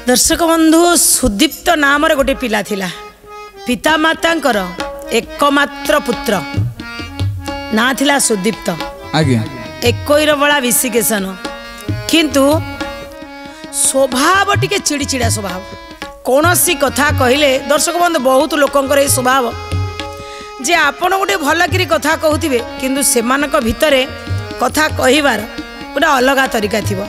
दर्शक बंधु सुदीप्त नाम गोटे पिला थिला पिता मातांकर एकमात्र पुत्र ना थिला सुदीप्त आज्ञा एकोईर बड़ा विशिकेशन किंतु स्वभाव टिके चिड़चिड़ा स्वभाव कौन सी कथा कहले दर्शक बंधु बहुत लोकंकर स्वभाव जे आपण गोटे भल करी कथा कहूथिबे किंतु सेमानक भितरे कथा कहिबार गोटे अलग तरीका थिबो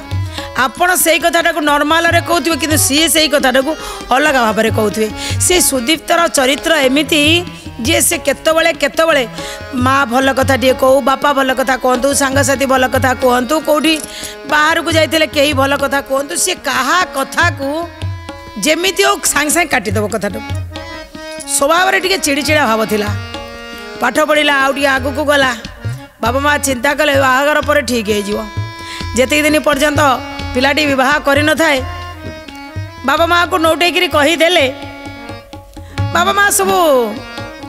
आपण से कथाटा को नॉर्मल रे कहूथिबे किंतु सी से कथाटा को अलग भाव रे कहूथिबे से सुदीप्तर चरित्र एमिति जे से केतबळे माँ भल कथा टे कहू बापा भल कथा कहतु सांगसाथी भल कथा कहतु कौटी बाहर को जाइते कई भल कथा कहतु सी कहा कथा को जेमिति हो सांग सांग काटिदेव कथाटा स्वभाव रे टिके चिड़चिड़ा भाव थिला पाठ पढ़िला आउ आगु को गला बाबा माँ चिंता कले बाहागर पर ठीक हो जेतिक दिन पर्यंत पिलाटी विवाह करि न थाए बाबा माँ को नौटेकरी कहीदेले बाबा माँ सब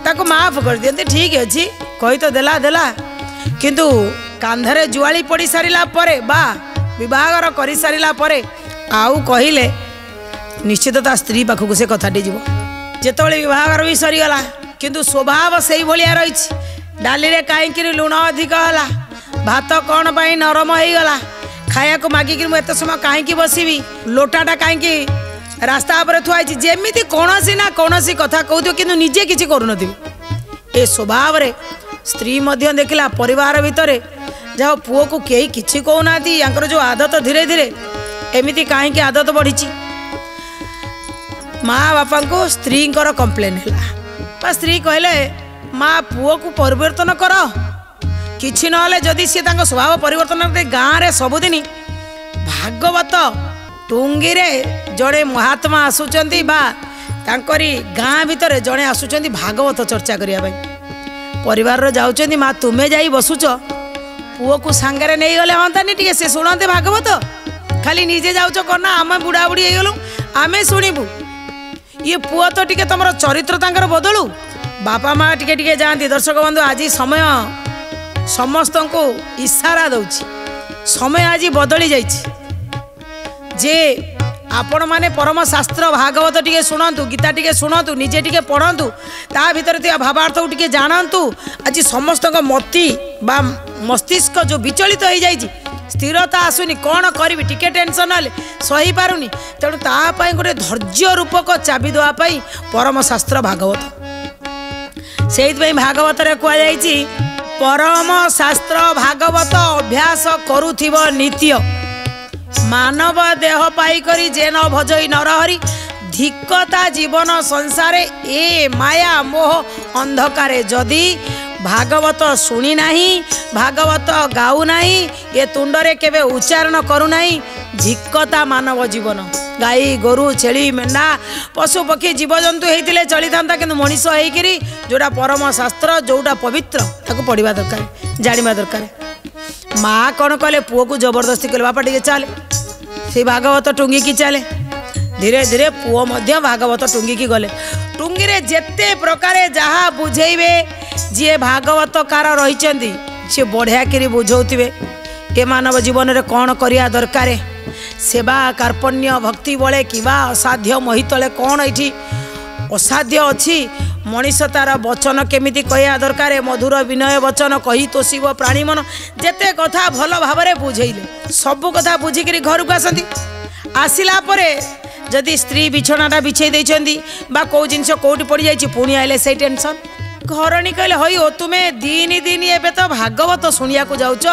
ताको माफ कर दियंते ठीक अच्छी कही तो देला देला किंतु कांधरे जुआली पड़ी सारिला परे बा विवाहर कर सारिला परे आउ कहिले निश्चित ता स्त्री पाखक से कथाटी जीव जेतबेले विवाहर भी सरीगला किंतु स्वभाव से भाया रही डाली रे कहीं लुण अधिक है भात कौन पाई नरम हो गला खाया को मागिक मुझे समय कहीं बसबी लोटाटा कहीं रास्ता पर थुआई जेमिति कौनसी ना कौनसी कथा कहूथ कि निजे किसी करूँ ए स्वभाव रे स्त्री मध्य देखला परिवार भितर जहाँ पुओ को कई किसी कहूना यांकर जो आदत धीरे धीरे एमती कहीं आदत बढ़ी माँ बापा को स्त्री कंप्लेन है स्त्री कहले माँ पुओ को परिवर्तन कर किछि नहले जदि सी स्वभाव परिवर्तन गाँव रे सबुदिन भागवत टुंगी रे जड़े महात्मा आसुचंती बा तांकरी गाँ भितर जड़े आसुचंती भागवत चर्चा करने परिवार जाउचंती माँ तुम्हें जाई बसुच पुओ को सांगरे नहीं गले हंतानी टिके से शुणते भागवत खाली निजे जाउच करना आम बुढ़ा बुढ़ी हो गलु आमे शुणबू ये पुओ तो टिके तुम चरित्र तांकर बदलू बापा माँ टिके टिके जाती दर्शक बंधु आज समय समस्त को इशारा दउछि समय आज बदली जाइछि जे आपण माने परम शास्त्र भागवत टिके शुणु गीता टिके शुणु निजे टिके पढ़ु ता भीतर भावार्थ टिके जानतु आज समस्त मति बा मस्तिष्क जो विचलित हो जाइछि स्थिरता आसुनी कौन करी टिके टेंशन हेले सही पारुनी तेणु तापाई गोटे धैर्य रूपक चाबी देवाई परम शास्त्र भागवत से भागवत कहुई परम शास्त्र भागवत अभ्यास करुथिब नित्य मानव देह पाई करी जे न भजई नरहरि धिक्कता जीवन संसारे ए माया मोह अंधकारे जदि भागवत शुणी नाही भागवत गाऊ नाही ये तुंडरे केबे उच्चारण करू नाही धिक्कता मानव जीवन गाई गोरु छेली मेंढा पशु पक्षी जीवजंतु होते चली था कि मनीष होकरी जोड़ा परम शास्त्र जोटा पवित्र ताको पढ़ा दरकार जाना दरकार माँ कौन कहले पुओ को जबरदस्ती कले बापा टे चले से भागवत टुंगी की चले धीरे धीरे पुओ मध्य भागवत टुंगी की गले टुंगी रे जेते प्रकार जहाँ बुझेबे जी भागवतकार रही सी बढ़िया कि बुझौथिबे ए मानव जीवन रे कौन करिया दरकार सेवा कार्पण्य भक्ति बले किबा असाध्य महितले कौन ये असाध्य अच्छी मनीष तार वचन केमिति कहया दरकार मधुर विनय वचन कही तोषिब प्राणी मन जेते कथा भल भाव में बुझेले सबू कथा बुझिकी घर को आसती आसला जदि स्त्री बिछणाटा बिछे देइछंदी बा को जिनस कोठी पड़ जाइछि पुणी आइले से टेंशन घरणी कहले हई ओ तुमे दिन दिन एबे तो भागवत शुणिया को जाउछ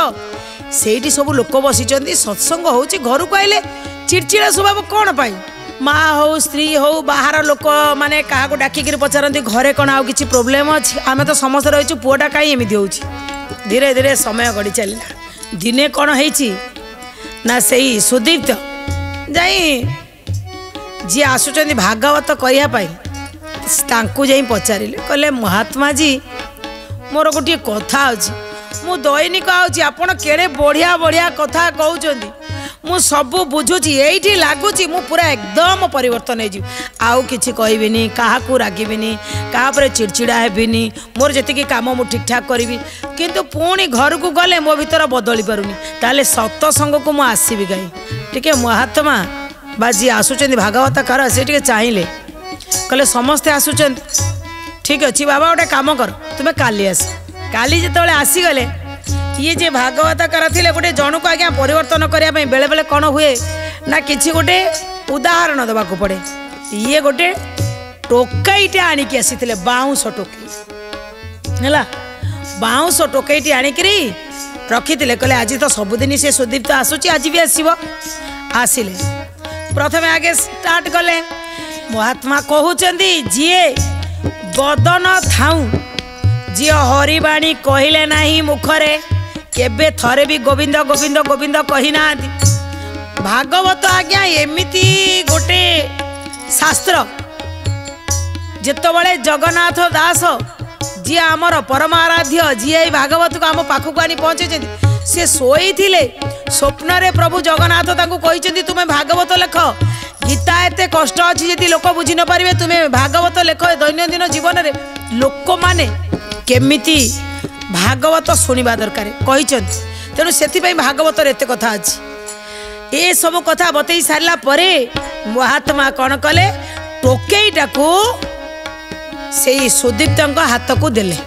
सेठी सब लोक बसिचंदी सत्संग होउछि घर को आइले चिड़चिड़ा स्वभाव कौन पाई माँ हो स्त्री हो बाहर लोक माने क्या डाकिक पचारती घरे कौन आउ किसी प्रोब्लेम अच्छी आम तो समस्त रही पुआटा कहीं एमती हो धीरे धीरे समय गड़ी चलला दिने कौन है ना से सुदीप्त जाई जी आसुचंदी भागवत करने जाई पचारे कहले महात्मा जी मोर गोटे कथा अच्छी मु दैनिक आउची आपण केड़े बढ़िया बढ़िया कथा कहउचंदी मु सबू बुझुची एठी लागुची मु पूरा एकदम परिवर्तन हो आउ किछि कहबिनी काहा को रागिबिनी काहा पर चिड़चिड़ा हेबिनी मोर जतिकी काम मु ठीक ठाक करिवि किंतु पुणी घर को गले मो भीतर बदली पारुनी ताले सत्संग को मु आसीबि गाई टिके महात्मा बा जी आसुचंदी भागवत कर से चाहिए कहले समस्ते आसुचंदी ठीक अच्छे बाबा गोटे काम कर तुम्हें काली आस काली जो आसीगले ये जे भागवत कर गोटे जन को आज्ञा परिवर्तन करने बेले बेले कौन हुए ना किसी गोटे उदाहरण देवाक पड़े ये गोटे टोकईटे आणिकी आसी बाउंश टोकई है बाउंश टोकईटी आणिक रखी कहले आज तो सबुदिन से सुदीप्त आसूची आज भी आसो आसिले प्रथम आगे स्टार्ट कले महात्मा कहते जी बदन थाऊ जी हरिवाणी कहले नहीं मुखरे केबे थरे भी गोविंद गोविंद गोविंद कही ना भागवत आज्ञा एमिति गोटे शास्त्र जितेबाला जगन्नाथ दास जी आमर परम आराध्य जी भागवत को आम पाखक आनी पहुँचे सी शोई स्वप्न रे प्रभु जगन्नाथ कहते तुम्हें भागवत लेख गीता एत कष्ट अच्छी जी लोक बुझी न पारे तुम्हें भागवत लेख दैनंदिन जीवन में लोक माने केमिति भागवत शुणा दरकार तेणु से भागवत एत कथा अच्छी ये सब कथा बतई सारा परे महात्मा कौन कले टोकेईटा को से सुदीप्त हाथ को देले।